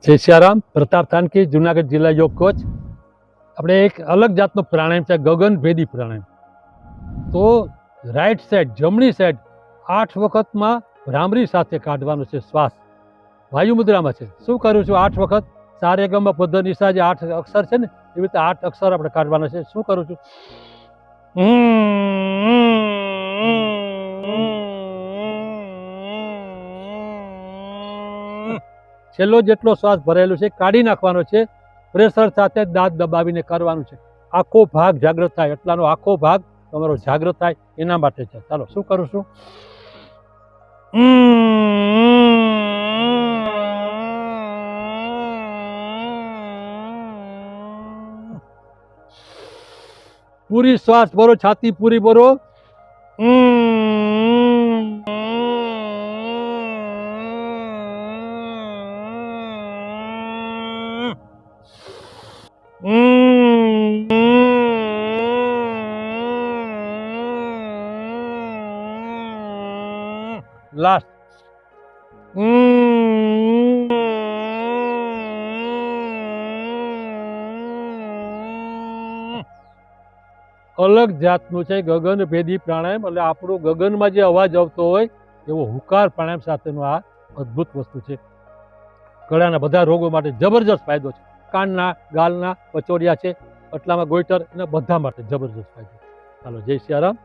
જય સિયારામ. પ્રતાપ થાનકી, જુનાગઢ જિલ્લા યોગ કોચ. આપણે એક અલગ જાતનો પ્રાણાયામ છે, ગગનભેદી પ્રાણાયામ. તો રાઈટ સાઈડ, જમણી સાઈડ 8 વખતમાં ભ્રામરી સાથે કાઢવાનો છે શ્વાસ. વાયુ મુદ્રામાં છે. શું કરું છું? 8 વખત સારે ગમ પધ નિશા જે 8 અક્ષર છે ને, એવી રીતે 8 અક્ષર આપણે કાઢવાના છે. શું કરું છું? છેલ્લો જેટલો શ્વાસ ભરેલો છે કાઢી નાખવાનો છે. પ્રેશર સાથે દાંત દબાવીને કરવાનું છે. આખો ભાગ જાગૃત થાય, એટલાનો આખો ભાગ તમારો જાગૃત થાય એના માટે છે. ચાલો શું કરું છું? પૂરી શ્વાસ ભરો, છાતી પૂરી ભરો. લાસ્ટ. અલગ જાતનું છે ગગનભેદી પ્રાણાયામ. એટલે આપણું ગગનમાં જે અવાજ આવતો હોય એવો હુંકાર પ્રાણાયામ સાથેનું આ અદ્ભુત વસ્તુ છે. ગળાના બધા રોગો માટે જબરજસ્ત ફાયદો છે. કાનના, ગાલના, પચોડિયા છે, એટલામાં ગોઈટર, એના બધા માટે જબરજસ્ત ફાયદો. ચાલો, જય સિયારામ.